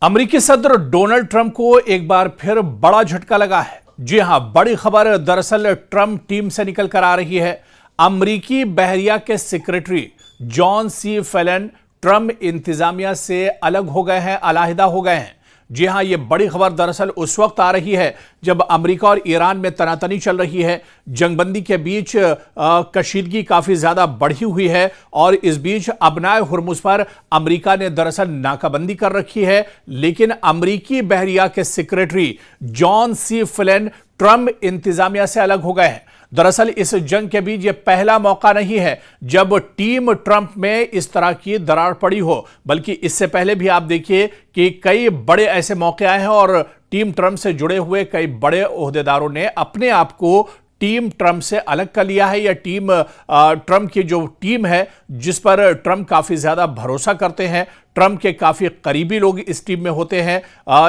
अमेरिकी सदर Donald Trump को एक बार फिर बड़ा झटका लगा है। जी हां, बड़ी खबर दरअसल ट्रंप टीम से निकल कर आ रही है। अमेरिकी बहरिया के secretary John C Phelan Trump इंतजामिया से अलग हो गए हैं, अलहदा हो गए हैं। जी हां, यह बड़ी खबर दरअसल उस वक्त आ रही है जब अमेरिका और ईरान में तनातनी चल रही है। जंगबंदी के बीच कशीदगी काफी ज्यादा बढ़ी हुई है और इस बीच अबनाए हुर्मुज पर अमेरिका ने दरअसल नाकाबंदी कर रखी है। लेकिन अमेरिकी बहरिया के secretary John C Phelan Trump इंतजामिया से अलग हो गए हैं। दरअसल इस जंग के बीच यह पहला मौका नहीं है जब टीम ट्रंप में इस तरह की दरार पड़ी हो, बल्कि इससे पहले भी आप देखिए कि कई बड़े ऐसे मौके आए हैं और टीम ट्रंप से जुड़े हुए कई बड़े ओहदेदारों ने अपने आप को टीम ट्रंप से अलग कर लिया है। या टीम ट्रंप की जो टीम है जिस पर ट्रंप काफी ज्यादा भरोसा करते हैं, ट्रंप के काफी करीबी लोग इस टीम में होते हैं,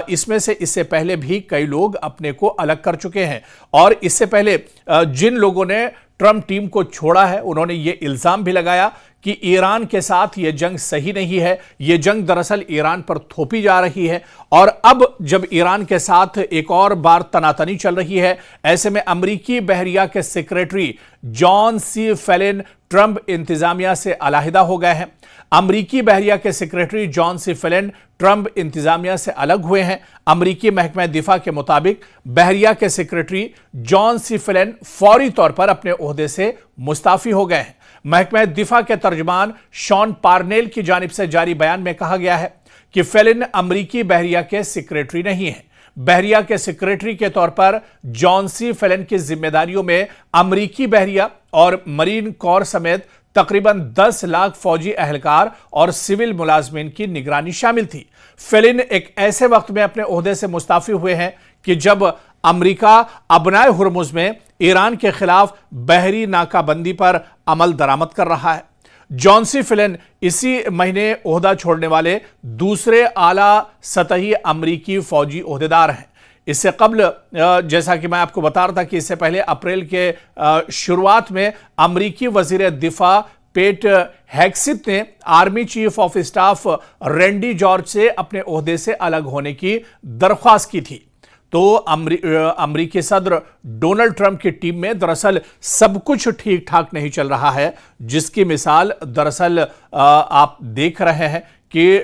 इसमें से इससे पहले भी कई लोग अपने को अलग कर चुके हैं। और इससे पहले जिन लोगों ने ट्रंप टीम को छोड़ा है उन्होंने यह इल्जाम भी लगाया कि ईरान के साथ यह जंग सही नहीं है, यह जंग दरअसल ईरान पर थोपी जा रही है। और अब जब ईरान के साथ एक और बार तनातनी चल रही है, ऐसे में अमेरिकी बहरिया के secretary John C Phelan Trump इंतजामिया से अलहदा हो गए हैं। अमेरिकी बहरिया के secretary John C Phelan Trump इंतजामिया से अलग हुए हैं। अमेरिकी महकमा दिफा के मुताबिक बहरिया के सेक्रेटरी जॉन सी फेलन फौरी तौर पर अपने ओहदे से मुस्ताफी हो गए हैं। महकमा दिफा के तर्जमान शॉन पार्नेल की जानिब से जारी बयान में कहा गया है कि फेलन अमेरिकी बहरिया के सेक्रेटरी नहीं है। बहरिया के सेक्रेटरी के तौर पर जॉन सी फेलन की जिम्मेदारियों में अमेरिकी बहरिया और मरीन कोर समेत तकरीबन 10 लाख फौजी एहलकार और सिविल मुलाजमीन की निगरानी शामिल थी। फेलिन एक ऐसे वक्त में अपने ओहदे से मुस्ताफी हुए हैं कि जब अमेरिका अबनाए हुर्मुज में ईरान के खिलाफ बहरी नाकाबंदी पर अमल दरामद कर रहा है। जॉन सी फेलन इसी महीने ओहदा छोड़ने वाले दूसरे आला सतही अमेरिकी फौजी ओहदेदार हैं। इससे कबल जैसा कि मैं आपको बता रहा था कि इससे पहले अप्रैल के शुरुआत में अमेरिकी वजीर दिफा पेट हेग्सेथ ने army chief of staff Randy George से अपने ओहदे से अलग होने की दरख्वास्त की थी। तो अमेरिकी सदर डोनाल्ड ट्रंप की टीम में दरअसल सब कुछ ठीक ठाक नहीं चल रहा है, जिसकी मिसाल दरअसल आप देख रहे हैं कि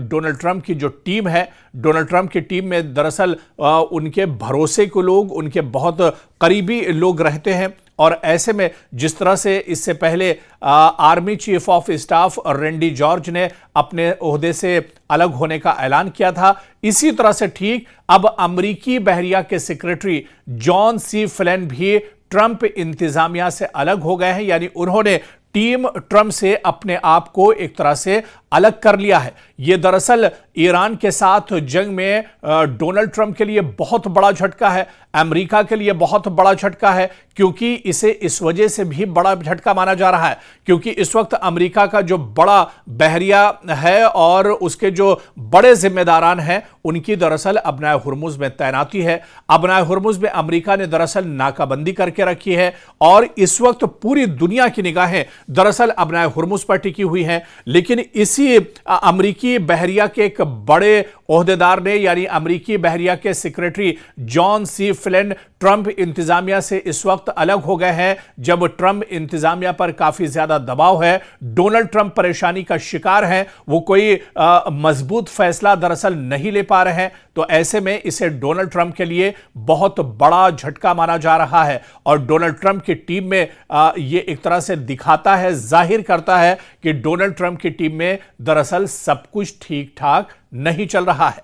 डोनाल्ड ट्रंप की जो टीम है, डोनाल्ड ट्रंप की टीम में दरअसल उनके भरोसे के लोग, उनके बहुत करीबी लोग रहते हैं। और ऐसे में जिस तरह से इससे पहले army chief of staff Randy George ने अपने ओहदे से अलग होने का ऐलान किया था, इसी तरह से ठीक अब अमेरिकी बहरिया के सेक्रेटरी जॉन सी फेलन भी ट्रंप इंतजामिया से अलग हो गए हैं। यानी उन्होंने टीम ट्रंप से अपने आप को एक तरह से अलग कर लिया है। यह दरअसल ईरान के साथ जंग में डोनाल्ड ट्रंप के लिए बहुत बड़ा झटका है, अमेरिका के लिए बहुत बड़ा झटका है, क्योंकि इसे इस वजह से भी बड़ा झटका माना जा रहा है क्योंकि इस वक्त अमेरिका का जो बड़ा बहरिया है और उसके जो बड़े जिम्मेदारान हैं उनकी दरअसल अबनाए हुर्मुज में तैनाती है। अबनाए हुर्मुज में अमेरिका ने दरअसल नाकाबंदी करके रखी है और इस वक्त पूरी दुनिया की निगाहें दरअसल अबनाए हुर्मुज पर टिकी हुई हैं। लेकिन इसी अमेरिकी बहरिया के एक बड़े ओहदेदार ने, यानी अमेरिकी बहरिया के secretary John C Phelan Trump इंतजामिया से इस वक्त अलग हो गए हैं जब ट्रंप इंतजामिया पर काफी ज्यादा दबाव है। डोनाल्ड ट्रंप परेशानी का शिकार हैं, वो कोई मजबूत फैसला दरअसल नहीं ले पा रहे हैं। तो ऐसे में इसे डोनाल्ड ट्रंप के लिए बहुत बड़ा झटका माना जा रहा है और डोनाल्ड ट्रंप की टीम में यह एक तरह से दिखाता है, जाहिर करता है कि डोनाल्ड ट्रंप की टीम में दरअसल सब कुछ ठीक ठाक नहीं चल रहा है।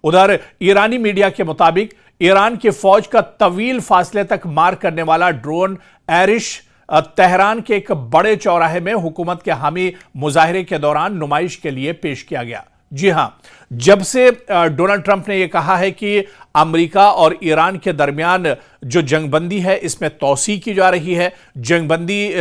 उधर ईरानी मीडिया के मुताबिक ईरान की फौज का तवील फासले तक मार करने वाला ड्रोन एरिश तेहरान के एक बड़े चौराहे में हुकूमत के हामी मुजाहिरे के दौरान नुमाइश के लिए पेश किया गया। जी हां, जब से डोनाल्ड ट्रंप ने यह कहा है कि अमेरिका और ईरान के दरमियान जो जंगबंदी है इसमें तौसी की जा रही है, जंगबंदी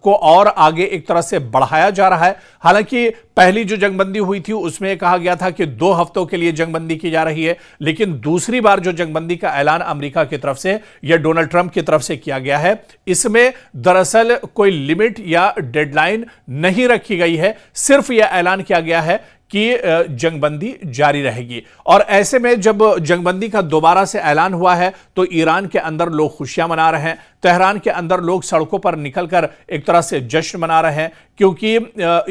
को और आगे एक तरह से बढ़ाया जा रहा है। हालांकि पहली जो जंगबंदी हुई थी उसमें कहा गया था कि 2 हफ्तों के लिए जंगबंदी की जा रही है, लेकिन दूसरी बार जो जंगबंदी का ऐलान अमेरिका की तरफ से या डोनाल्ड ट्रंप की तरफ से किया गया है, इसमें दरअसल कोई लिमिट या डेडलाइन नहीं रखी गई है। सिर्फ यह ऐलान किया गया है कि जंगबंदी जारी रहेगी। और ऐसे में जब जंगबंदी का दोबारा से ऐलान हुआ है तो ईरान के अंदर लोग खुशियां मना रहे हैं, तेहरान के अंदर लोग सड़कों पर निकलकर एक तरह से जश्न मना रहे हैं, क्योंकि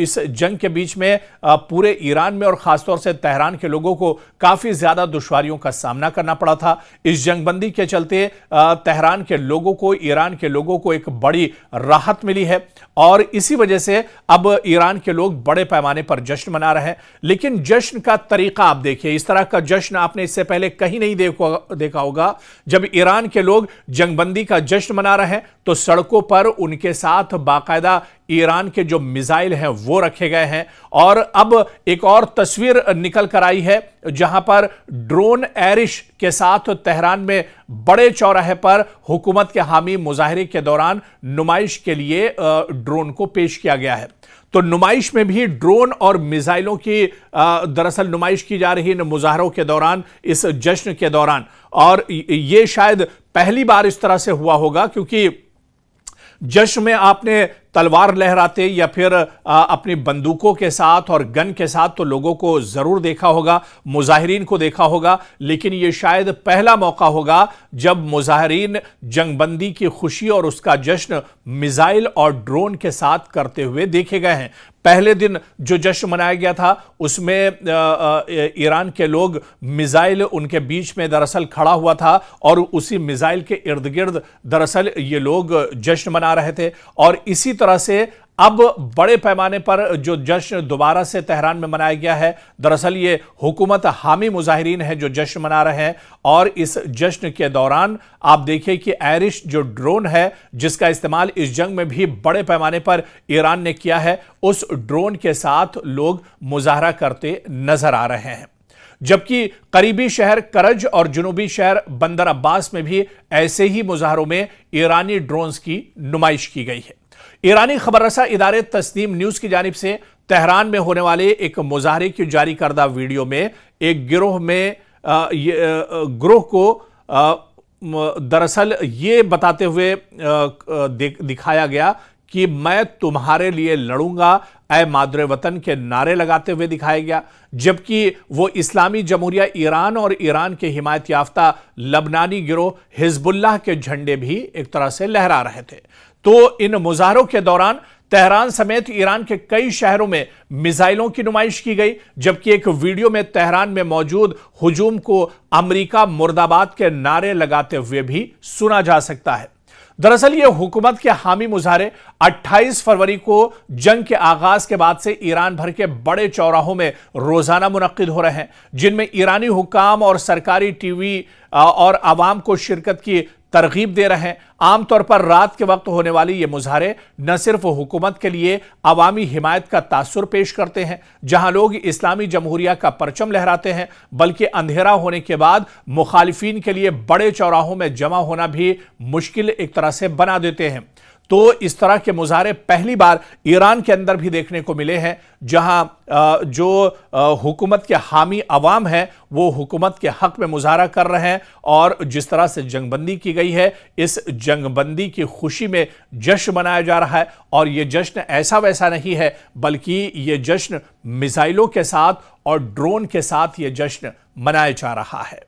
इस जंग के बीच में पूरे ईरान में और खासतौर से तेहरान के लोगों को काफी ज्यादा दुश्वारियों का सामना करना पड़ा था। इस जंगबंदी के चलते तेहरान के लोगों को, ईरान के लोगों को एक बड़ी राहत मिली है और इसी वजह से अब ईरान के लोग बड़े पैमाने पर जश्न मना रहे हैं। लेकिन जश्न का तरीका आप देखिए, इस तरह का जश्न आपने इससे पहले कहीं नहीं देखा होगा। जब ईरान के लोग जंगबंदी का जश्न मना रहे हैं तो सड़कों पर उनके साथ बाकायदा ईरान के जो मिसाइल हैं वो रखे गए हैं। और अब एक और तस्वीर निकल कर आई है जहां पर ड्रोन एरिश के साथ तेहरान में बड़े चौराहे पर हुकूमत के हामी मुजाहरे के दौरान नुमाइश के लिए ड्रोन को पेश किया गया है। तो नुमाइश में भी ड्रोन और मिसाइलों की दरअसल नुमाइश की जा रही है इन मुजाहरों के दौरान, इस जश्न के दौरान। और ये शायद पहली बार इस तरह से हुआ होगा, क्योंकि जश्न में आपने तलवार लहराते या फिर अपनी बंदूकों के साथ और गन के साथ तो लोगों को जरूर देखा होगा, मुजाहिरीन को देखा होगा, लेकिन यह शायद पहला मौका होगा जब मुजाहिरीन जंगबंदी की खुशी और उसका जश्न मिसाइल और ड्रोन के साथ करते हुए देखे गए हैं। पहले दिन जो जश्न मनाया गया था उसमें ईरान के लोग, मिसाइल उनके बीच में दरअसल खड़ा हुआ था और उसी मिसाइल के इर्द गिर्द दरअसल ये लोग जश्न मना रहे थे। और इसी तरह से अब बड़े पैमाने पर जो जश्न दोबारा से तेहरान में मनाया गया है, दरअसल ये हुकूमत हामी मुजाहिरीन है जो जश्न मना रहे हैं। और इस जश्न के दौरान आप देखिए कि एरिश जो ड्रोन है जिसका इस्तेमाल इस जंग में भी बड़े पैमाने पर ईरान ने किया है, उस ड्रोन के साथ लोग मुजाहरा करते नजर आ रहे हैं। जबकि करीबी शहर करज और जुनूबी शहर बंदर अब्बास में भी ऐसे ही मुजाहरों में ईरानी ड्रोन्स की नुमाइश की गई है। ईरानी खबररसा इदारे तस्नीम न्यूज की जानिब से तेहरान में होने वाले एक मुजाहरे की जारी करदा वीडियो में एक गिरोह को दरअसल ये बताते हुए दिखाया गया कि मैं तुम्हारे लिए लड़ूंगा ऐ मादरे वतन के नारे लगाते हुए दिखाया गया। जबकि वो इस्लामी जमहूरिया ईरान और ईरान के हिमायत याफ्ता लबनानी गिरोह हिजबुल्लाह के झंडे भी एक तरह से लहरा रहे थे। तो इन मुजाहरों के दौरान तेहरान समेत ईरान के कई शहरों में मिसाइलों की नुमाइश की गई, जबकि एक वीडियो में तेहरान में मौजूद हुजूम को अमेरिका मुर्दाबाद के नारे लगाते हुए भी सुना जा सकता है। दरअसल ये हुकूमत के हामी मुजाहरे 28 फरवरी को जंग के आगाज के बाद से ईरान भर के बड़े चौराहों में रोजाना मुनक्किद हो रहे हैं, जिनमें ईरानी हुक्काम और सरकारी टीवी और आवाम को शिरकत की तरगीब दे रहे हैं। आमतौर पर रात के वक्त होने वाली ये मुजाहरे न सिर्फ हुकूमत के लिए अवामी हिमायत का तासुर पेश करते हैं, जहां लोग इस्लामी जमहूरिया का परचम लहराते हैं, बल्कि अंधेरा होने के बाद मुखालिफिन के लिए बड़े चौराहों में जमा होना भी मुश्किल एक तरह से बना देते हैं। तो इस तरह के मुजाहरे पहली बार ईरान के अंदर भी देखने को मिले हैं, जहां जो हुकूमत के हामी अवाम है वो हुकूमत के हक में मुजाहरा कर रहे हैं। और जिस तरह से जंगबंदी की गई है, इस जंगबंदी की खुशी में जश्न मनाया जा रहा है। और ये जश्न ऐसा वैसा नहीं है, बल्कि ये जश्न मिसाइलों के साथ और ड्रोन के साथ ये जश्न मनाया जा रहा है।